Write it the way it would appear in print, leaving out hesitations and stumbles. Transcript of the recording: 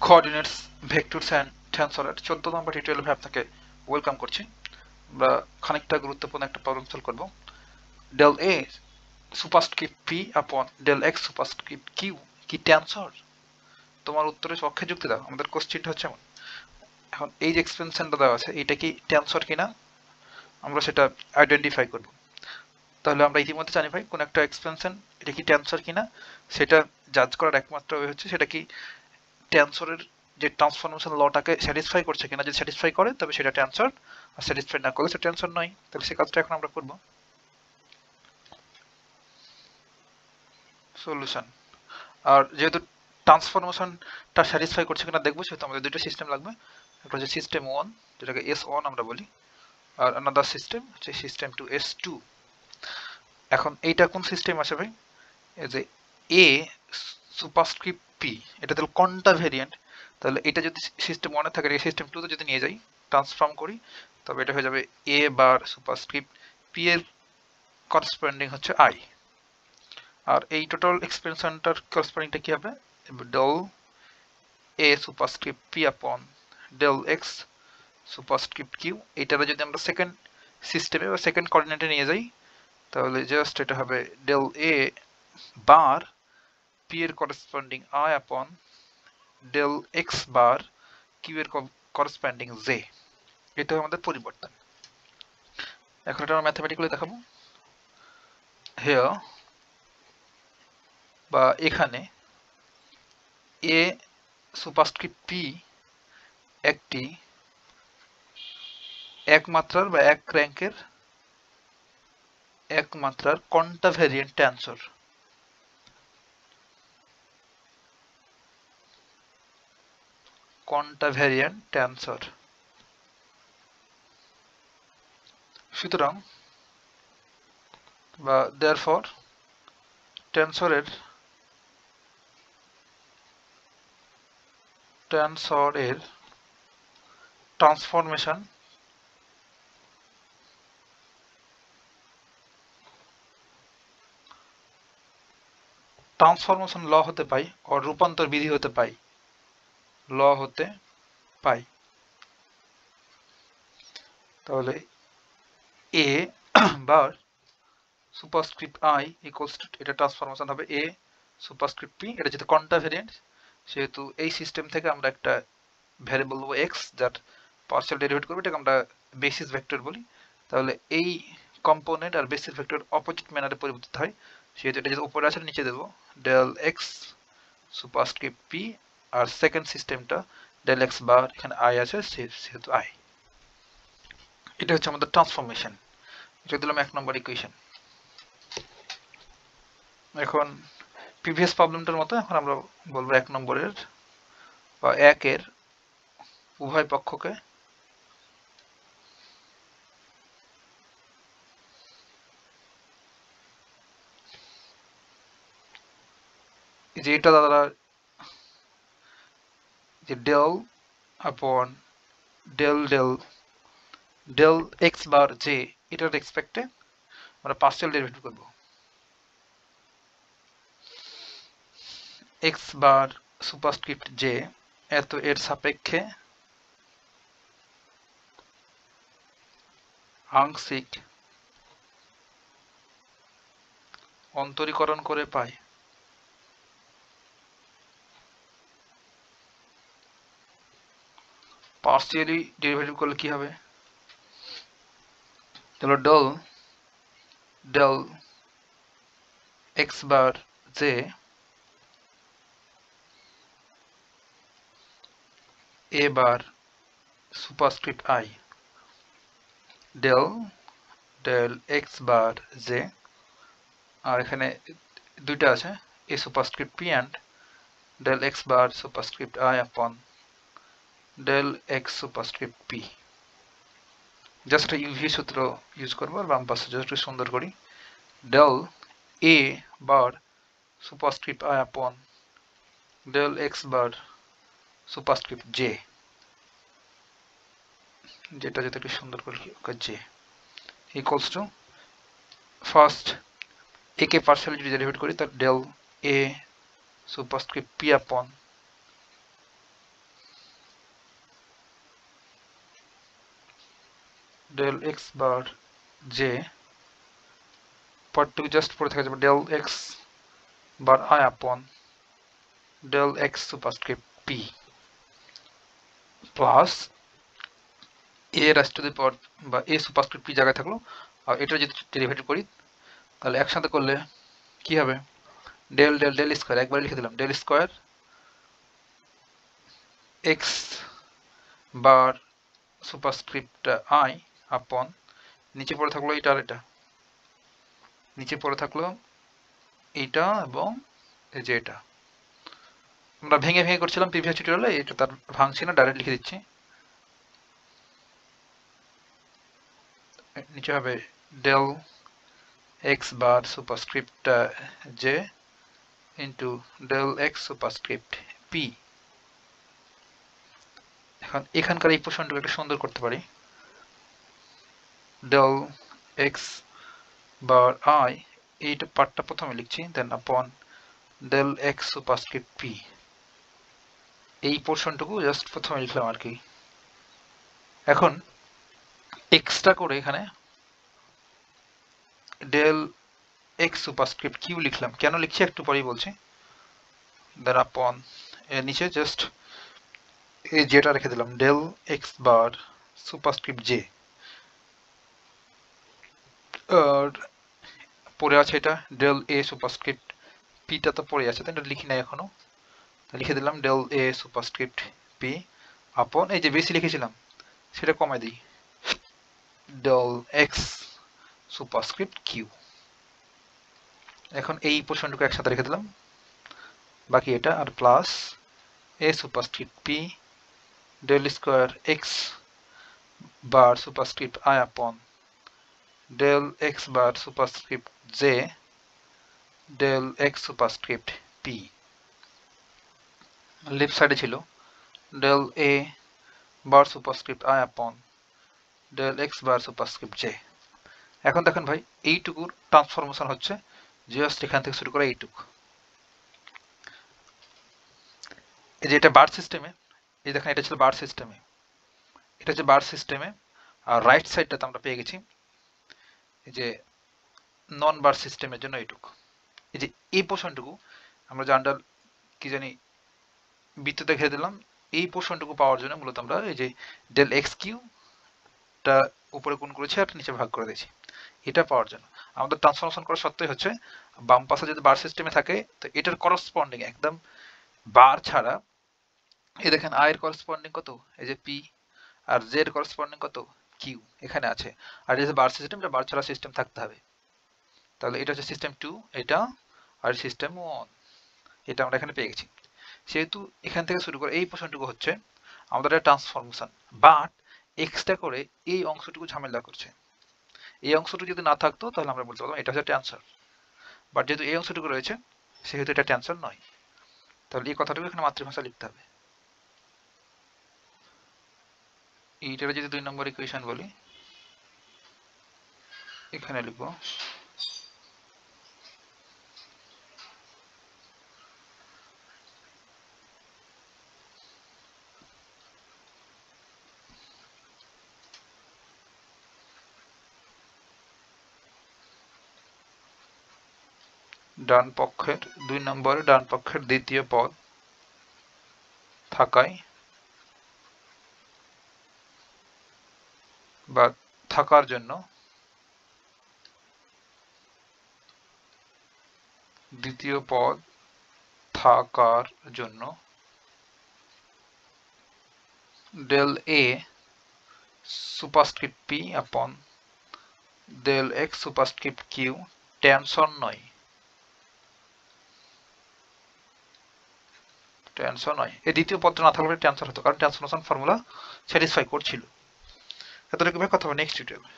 Coordinates, vectors and টেনসরের 14 নম্বর টিউটোরিয়ালে আপনাকে welcome করছি। আমরা খানিকটা গুরুত্বপূর্ণ একটা প্রবলেম সলভ করব। Del A superscript P upon del X superscript Q কি টেনসর? তোমার উত্তরের পক্ষে যুক্তি দাও। আমাদের কোশ্চেনটা হচ্ছে এমন। এখন এই যে এক্সপেনশনটা দেওয়া আছে, এটা কি টেনসর কিনা আমরা সেটা আইডেন্টিফাই করব। তাহলে আমরা ইতিমধ্যে জানি ভাই কোন একটা এক্সপেনশন এটা কি টেনসর কিনা সেটা জাজ করার একমাত্র ওয়ে হচ্ছে সেটা কি টেনসরের যে ট্রান্সফরমেশন লটাকে স্যাটিসফাই করছে কিনা। যদি স্যাটিসফাই করে তবে সেটা টেনসর, আর স্যাটিসফাই না করলে সেটা টেনসর নয়। তাহলে সেই কাজটা এখন আমরা করব। সলিউশন। আর যেহেতু ট্রান্সফরমেশনটা স্যাটিসফাই করছে কিনা দেখবো, সেহেতু আমাদের দুটো সিস্টেম লাগবে। একটা হচ্ছে সিস্টেম 1, যেটাকে S1 আমরা বলি, আর আনাদার সিস্টেম হচ্ছে সিস্টেম 2, S2। এখন এইটা কোন সিস্টেম আছে ভাই? এই যে এ সুপারস্ক্রিপ্ট পি, এটা তাহলে কোনটা ভেরিয়েন্ট? তাহলে এটা যদি সিস্টেম 1 এ থাকে, এই সিস্টেম 2 তে যদি নিয়ে যাই, ট্রান্সফর্ম করি, তবে এটা হয়ে যাবে এ বার সুপারস্ক্রিপ্ট পি এর করসপন্ডিং হচ্ছে আই। আর এই টোটাল এক্সপেনশনটার করসপন্ডিংটা কি হবে? Del A superscript P upon del X superscript Q. এইটারে যদি আমরা সেকেন্ড সিস্টেমে বা সেকেন্ড কোঅর্ডিনেটে নিয়ে যাই, তাহলে জাস্ট এটা হবে ডেল এ বার পি এর corresponding I upon del X bar Q এর করসপন্ডিং জে। এটা আমাদের পরিবর্তন। এখন এটা আমরা ম্যাথমেটিক্যালি দেখাবো। হেয়ার বা এখানে এ সুপারস্ক্রিপ্ট পি একটি একমাত্রার বা এক র্যাঙ্কের একমাত্রার কন্টাভেরিয়েন্ট টেনসর। কন্টাভেরিয়েন্ট টেনসর। সুতরাং বা দেয়ারফর টেনসরের ট্রান্সফরমেশন ল হতে পাই, ও রূপান্তর বিধি হতে পাই, ল হতে পাই। তাহলে এ bar superscript I equals to, এটা ট্রান্সফরমেশন হবে এ সুপারস্ক্রিপ্ট পি। এটা যেহেতু কন্টাভেরিয়েন্ট, সেহেতু এই সিস্টেম থেকে আমরা একটা ভ্যারিয়েবল এক্স যার পার্শিয়াল ডেরিভেট করবে, এটাকে আমরা বেসিস ভেক্টর বলি। তাহলে এই কম্পোনেন্ট আর বেসিস ভেক্টর অপোজিট ম্যানারে পরিবর্তিত হয়, সেহেতু এটা যদি উপরে আসে নিচে দেবো ডেল এক্স সুপারস্ক্রিপ্ট পি, আর সেকেন্ড সিস্টেমটা ডেল এক্স বার, এখানে আই আছে সেহেতু আই। এটা হচ্ছে আমাদের ট্রান্সফরমেশন। এটা দিলাম 1 নম্বর ইকুয়েশন। এখন প্রিভিয়াস প্রবলেমটার মতো এখন আমরা বলবো 1 নম্বরের বা 1 এর উভয় পক্ষকে যে এটা দ্বারা যে del upon del del del X bar J, এটার রেসপেক্টে আমরা পার্শিয়াল ডেরিভেটিভ করব। এক্স বার সুপারস্ক্রিপ্ট জে এত এর সাপেক্ষে আংশিক অন্তরীকরণ করে পাই। পার্শিয়ালি ডেরিভেটিভ করলে কি হবে? তাহলে del del X bar J A bar superscript I del del X bar J, আর এখানে দুইটা আছে A superscript P and del X bar superscript I upon del X superscript P. Just একটা UV সূত্র ইউজ করবো, আর বাম পাশে জাস্ট সুন্দর করি del A bar superscript I upon del X bar superscript J, যেটা যেটা একটু সুন্দর করে J equals to first A K partially যদি ডেরিভেট করি, তার del A superscript P upon del X bar J পরটুকু জাস্ট পড়ে থাকা যাবে del X bar I upon del X superscript P plus A raise to the power বা A superscript P জায়গায় থাকলো, আর এটা যদি ডেরিভেটিভ করি তাহলে একসাথে করলে কি হবে, ডেল ডেল ডেল স্কোয়ার, একবার লিখে দিলাম del square X bar superscript I upon নিচে পড়ে থাকলো এটা আর এটা, নিচে পড়ে থাকলো এইটা এবং এই যে এটা। আমরা ভেঙে ভেঙে করছিলাম প্রিভিয়াস টিউটোরিয়ালে, এটা তার ভাঙছি না, ডাইরেক্ট লিখে দিচ্ছি। নিচে হবে del X bar superscript J into del X superscript P. এখন এখানকার এই পোর্শনটাকে একটু সুন্দর করতে পারি, ডেল এক্স বার আই এইটা পার্টটা প্রথমে লিখছি, দেন আপন ডেল এক্স সুপারস্ক্রিপ্ট পি, এই পোর্শনটুকু জাস্ট প্রথমে লিখলাম আর কি। এখন এক্সট্রা করে এখানে ডেল এক্স সুপারস্ক্রিপ্ট কিউ লিখলাম, কেন লিখছি একটু পরেই বলছি। দেন আপন এর নিচে জাস্ট এই জেটা রেখে দিলাম del X bar superscript J, আর পড়ে আছে এটা ডেল এ সুপারস্ক্রিপ্ট পিটা তো পড়ে আছে, তাই এটা লিখি নাই এখনো, লিখে দিলাম ডেল এ সুপারস্ক্রিপ্ট পি আপন এই যে বেশি লিখেছিলাম সেটা কমাই দিই ডেল এক্স সুপারস্ক্রিপ্ট কিউ। এখন এই পোর্শনটুকু একসাথে রেখে দিলাম, বাকি এটা আর plus A superscript P del square X bar superscript I upon del X bar superscript J del X superscript P. Left সাইডে ছিল del A bar superscript I upon del X bar superscript J. এখন দেখেন ভাই এইটুকুর transformation হচ্ছে just এখান থেকে শুরু করে এইটুকু, এই যে এটা বার সিস্টেমে, এই দেখেন এটা ছিল বার সিস্টেমে, এটা হচ্ছে বার সিস্টেমে, আর রাইট সাইডটাতে আমরা পেয়ে গেছি এই যে নন বার সিস্টেমের জন্য এইটুকু। এই যে এই পোর্শনটুকু আমরা যে আন্ডার কি জানি বৃত্ততে ঘিরে দিলাম, এই পোর্শনটুকু পাওয়ার জন্য মূলত আমরা এই যে ডেল এক্স কিউটা উপরে গুণ করেছি আর নিচে ভাগ করে দিয়েছি, এটা পাওয়ার জন্য। আমাদের ট্রান্সফরমেশন করা সত্ত্বেই হচ্ছে বাম পাশে যদি বার সিস্টেমে থাকে তো এটার করসপন্ডিং একদম বার ছাড়া, এই দেখেন আই এর করসপন্ডিং কত এই যে পি, আর জে এর করসপন্ডিং কত কিউ এখানে আছে, আর এই যে বার সিস্টেম এটা বার ছাড়া সিস্টেম থাকতে হবে। তাহলে এটা হচ্ছে সিস্টেম 2 এটা, আর সিস্টেম 1 এটা আমরা এখানে পেয়ে গেছি। সেহেতু এখান থেকে শুরু করে এই পোর্শনটুকু হচ্ছে আমাদের একটা ট্রান্সফরমেশন, বাট এক্সট্রা করে এই অংশটুকু ঝামেলা করছে। এই অংশটুকু যদি না থাকতো তাহলে আমরা বলতে পারতাম এটা হচ্ছে ট্যানসর, বাট যেহেতু এই অংশটুকু রয়েছে সেহেতু এটা ট্যানসর নয়। তাহলে এই কথাটুকু এখানে মাতৃভাষা লিখতে হবে। এইটার যদি 2 নম্বর ইকুয়েশন বলি এখানে লিখব ডান পক্ষের 2 নম্বরে ডান পক্ষের দ্বিতীয় পদ থাকায় বা থাকার জন্য দ্বিতীয় পদ থাকার জন্য del A superscript P upon del X superscript Q ট্যানসর নয়, ট্যানসর নয়। এই দ্বিতীয় পদটা না থাকলে ট্যানসর হতো, কারণ ট্রান্সফরমেশন ফর্মুলা স্যাটিসফাই করছিল। এতটুকু কথা হবে নেক্সট টিউটোরিয়ালে।